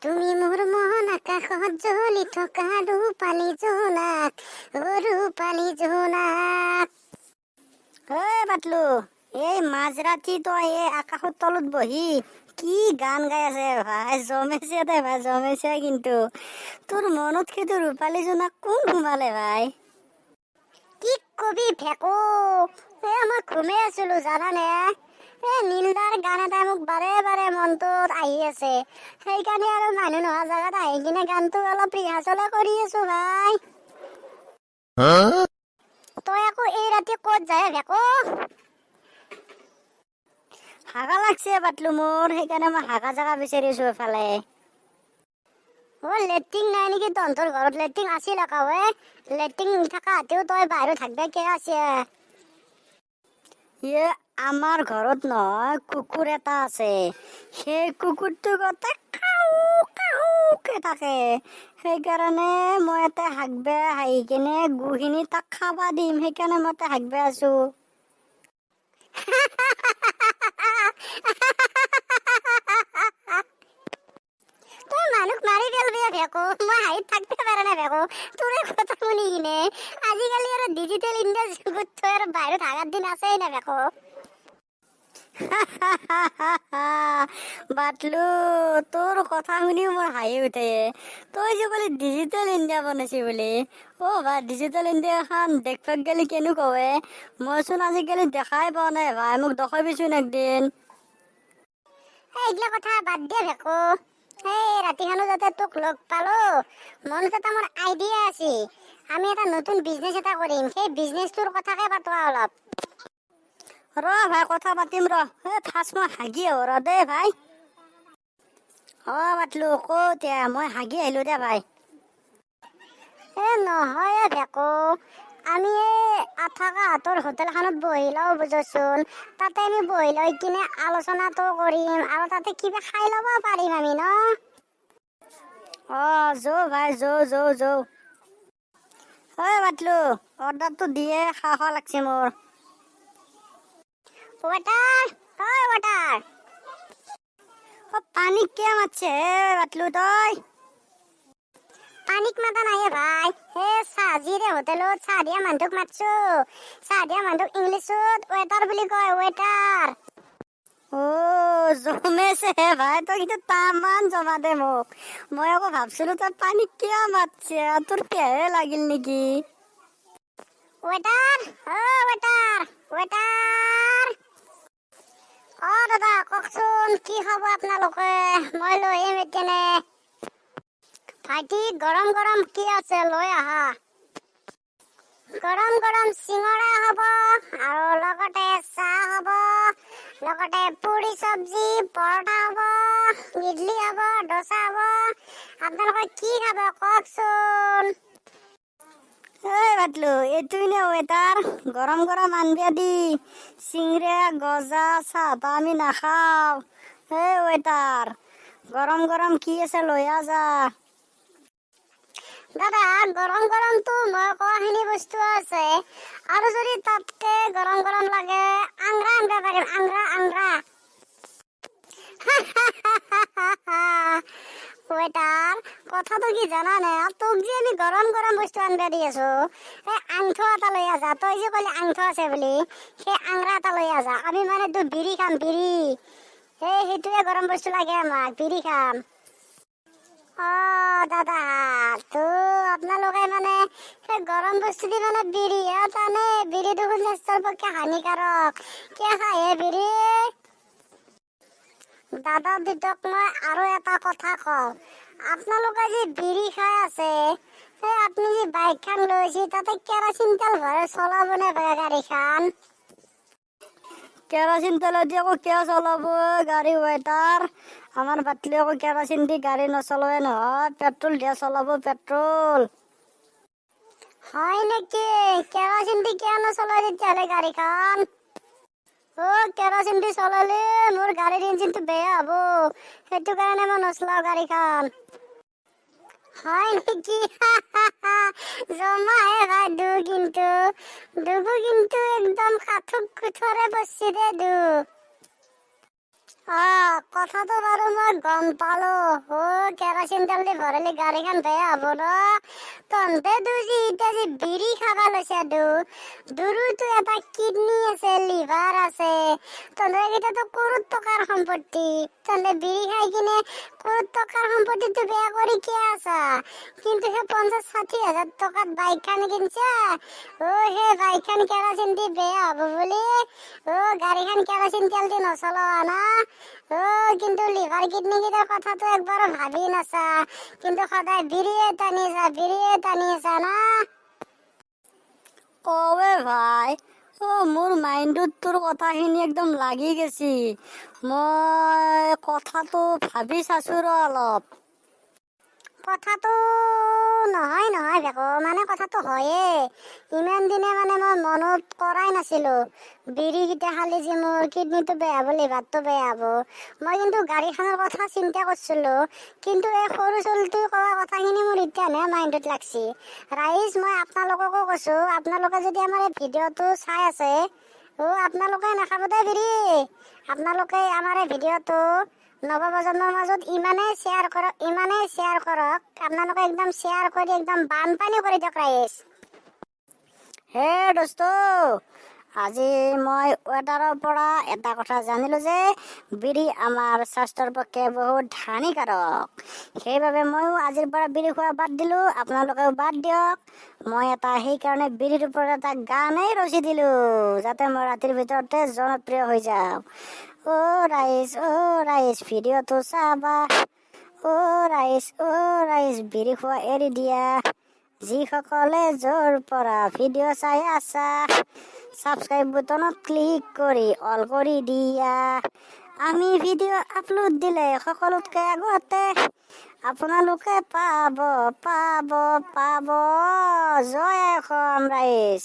তুমি মোৰ মন আকাশত জ্বলি থকা ৰূপালী জোনাক, ৰূপালী জোনাক। ঐ বাটলু, এই মাঝৰাতি তই এই আকাশৰ তলত বহি কি গান গাই আছে ভাই? জমেছে দে ভাই, জমেছে কিন্তু। তোৰ মনত সেইটো ৰূপালী জোনাক কোন সোমালে ভাই? কি কবি ভেকো, মই ঘুমাই আছিলো জানানে। নীলদাৰ গান এটা মোক বাৰে বাৰে মনটোত আহি আছে, সেইকাৰণে আৰু মানুহ নোহোৱা জেগাত আহি কিনে গানটো অলপ ৰিহাৰ্চলে কৰি আছো ভাই। তই আকৌ এই ৰাতি ক'ত যায় ভেকো? হাগা লাগছে বাটলো মোৰ, সেইকাৰণে মই হাগা জাগা বিচাৰিছো এফালে। লেট্ৰিন নাই নেকি তহঁতৰ ঘৰত? লেট্ৰিন আছিল আকৌ লেট্ৰিন থকা হাতেও তই বাহিৰত থাকবে কিয় আছে? আমাৰ ঘৰত নহয়, কুকুৰ এটা আছে। সেই কুকুৰটো গোটেই কাউ কাউকে থাকে, সেইকাৰণে মই ইয়াতে হাগবে আহি কিনে গুখিনি তাক খাবা দিম, সেইকাৰণে মই ইয়াতে হাগবে আছো। তই মানুহ মাৰি পেলবি ভেকো, মই হাঁহিত থাকতে পাৰা নাই ভেকো তোৰে কথা শুনি কিনে। আজিকালি আৰু ডিজিটেল ইণ্ডিয়া যুগত তই আৰু বাহিৰত হাগাৰ দিন আছেই না ভেকো। বাটলু, তোৰ কথা শুনিও মোৰ হাঁহি উঠে। তই যে ক'লি ডিজিটেল ইণ্ডিয়া বনাইছি বুলি। ভাই, ডিজিটেল ইণ্ডিয়া এখন দেখবাক গেলি কেনেকুৱা হয়? মইচোন আজিকালি দেখাই পোৱা নাই ভাই, মোক দেখাবিচোন একদিন। এইগিলা কথা বাদ দিয়া ভেকো, এই ৰাতিখানো যাতে তোক লগ পালো, মনত এটা মোৰ আইডিয়া আছে। আমি এটা নতুন বিজনেছ এটা কৰিম, সেই বিজনেছটোৰ কথাকে পাতো অলপ। ৰ ভাই, কথা পাতিম ৰ। ফাৰ্ষ্ট মই হাগি আহো ৰ দে ভাই। বাটলো ক'ত? মই হাগি আহিলো দে ভাই। নহয় ভেকো, আমি এই আঠাকা হাতৰ হোটেলখনত বহি লওঁ বুজচোন। তাতে আমি বহি লৈ কিনে আলোচনাটো কৰিম আৰু তাতে কিবা খাই ল'ব পাৰিম আমি ন? যৌ ভাই, যৌ। বাটলো, অৰ্ডাৰটো দিয়ে খাব লাগছে মোৰ। ৱাটাৰ, পানী কিয় মাতছে বাটলু তই? পানীক মাতা নাই ভাই, চাহজিৰে হোটেলত চাহ দিয়া মানুহক মাতছো। চাহ দিয়া মানুহক ইংলিছত ৱেটাৰ বুলি কয়, ৱেটাৰ। জমেছে ভাই, তই কিন্তু তামান জমা দে মোক। মই আকৌ ভাবছিলো তই পানী কিয় মাতছে, তোৰ পেহে লাগিল নেকি? ৱেটাৰ, দাদা কওকচোন, কি খাব আপোনালোকে? মই লৈ আহিম এতিয়ানে। ভাইটি, গৰম গৰম কি আছে লৈ আহা। গৰম গৰম চিঙৰা হ'ব আৰু লগতে চাহ হ'ব, লগতে পুৰি চব্জি, পৰঠা হ'ব, ইডলি হ'ব, ডোচা হ'ব। আপোনালোকে কি খাব কওকচোন? বাটলু, এইটোই নে ৱেটাৰ? গৰম গৰম আনবে দি, চিংৰা গজা চাহ আমি নাখাওঁ। ৱেটাৰ, গৰম গৰম কি আছে লৈ আহ যা। দাদা, গৰম গৰমটো মই কোৱাখিনি বস্তু আছে, আৰু যদি তাতকে গৰম গৰম লাগে আংৰা আনবা পাৰিম, আংৰা। ৱেটাৰ, কথাটো কি জানা নে? তোক যে আমি গৰম গৰম বস্তু আনবা দি আছো, আংঠ এটা লৈ আছা। তই যে ক'লি আংঠ আছে বুলি, সেই আংৰা এটা লৈ আছা। আমি মানে তোৰ বিৰি খাম, বিৰি। সেইটোৱে গৰম বস্তু লাগে আমাক, বিৰি খাম। দাদা, আপোনালোকে মানে সেই গৰম বস্তু দি মানে বিৰিহে টানে? বিৰি দেখোন স্বাস্থ্যৰ পক্ষে হানিকাৰক, কিয় খায় বিৰি? দাদা দুটক মই আৰু এটা কথা কওঁ, আপোনালোকে যে বিৰি খাই আছে, আপুনি যে বাইকখন লৈছে তাতে কেৰাচিন তেল ভৰাই চলাবনে গাড়ীখন? কেৰাচিন তেল দি আকৌ কিয় চলাব গাড়ী ৱেটাৰ? আমাৰ বাটলি আকৌ কেৰাচিন দি গাড়ী নচলাৱে নহয়, পেট্ৰল দিয়া চলাব, পেট্ৰল। হয় নেকি? কেৰাচিন দি কিয় নচলাই তেতিয়াহ'লে গাড়ীখন? কেৰাচিন দি চলালে মোৰ গাড়ীৰ ইঞ্জিনটো বেয়া হ'ব, সেইটো কাৰণে মই নচলাও গাড়ীখন। হয় নেকি? জমাহে ভাই দুগু কিন্তু একদম কাঠুক কুঠৰে বসছি দে কথাটো বাৰু মই গম পালো। কেৰাচিন তেল দি ভৰালি গাড়ীখন বেয়া হ'ব ন। তহঁতে এতিয়া যে বিড়ি খাবা লৈছা দুৰুতো এটা কিডনী আছে, লিভাৰ আছে। তহঁতে এইকেইটাতো কৰোড় টকাৰ সম্পত্তি। তহঁতে বিড়ি খাই কিনে কৰোড় টকাৰ সম্পত্তিটো বেয়া কৰি কিয় আছা? কিন্তু সেই 50-60 হাজাৰ টকাত বাইকখন কিনছা। সেই বাইকখন কেৰাচিন দি বেয়া হ'ব বুলি গাড়ীখন কেৰাচিন তেল দি নচলোৱা না। কিন্তু লিভাৰ কিডনী কেইটাৰ কথাটো একবাৰ ভাবি নাছা। কিন্তু সদায় বিড়িয়ে টানি আছা না। অৱে ভাই, মোৰ মাইণ্ডত তোৰ কথাখিনি একদম লাগি গেছি। মই কথাটো ভাবি চাছো ৰ অলপ। কথাটো নহয় বেকো, মানে কথাটো হয়ে। ইমান দিনে মানে মই মনত কৰাই নাছিলো। বিড়ি কেইটা খালি যে মোৰ কিডনীটো বেয়া হ'ব, লিভাৰটো বেয়া হ'ব। মই কিন্তু গাড়ীখনৰ কথা চিন্তা কৰিছিলো। কিন্তু এই সৰু চলিটোৱে কোৱা কথাখিনি মোৰ এতিয়াহে মাইণ্ডত লাগছি। ৰাইজ, মই আপোনালোককো কৈছো, আপোনালোকে যদি আমাৰ এই ভিডিঅ'টো চাই আছে, আপোনালোকে নাখাব দে বিড়ি। আপোনালোকে আমাৰ এই ভিডিঅ'টো নৱপ্ৰজন্মৰ মাজত ইমানেই শ্বেয়াৰ কৰক, আপোনালোকে একদম শ্বেয়াৰ কৰি একদম বানপানী কৰি দিয়ক ৰাইজ। হে দোস্ত, আজি মই ৱেটাৰৰ পৰা এটা কথা জানিলো যে বিড়ি আমাৰ স্বাস্থ্যৰ পক্ষে বহুত হানিকাৰক। সেইবাবে ময়ো আজিৰ পৰা বিড়ি খোৱা বাদ দিলো। আপোনালোকেও বাদ দিয়ক। মই সেইকাৰণে বিড়িৰ ওপৰত এটা গানেই ৰচি দিলো, যাতে মই ৰাতিৰ ভিতৰতে জনপ্ৰিয় হৈ যাওঁ। ৰাইজ ভিডিঅ'টো চাবা। ৰাইজ বিড়ি খোৱা এৰি দিয়া। যিসকলে য'ৰ পৰা ভিডিঅ' চাই আছা, ছাবস্ক্ৰাইব বুটনত ক্লিক কৰি অল কৰি দিয়া। আমি ভিডিঅ' আপলোড দিলে সকলোতকৈ আগতে আপোনালোকে পাব। জয় অসম ৰাইজ।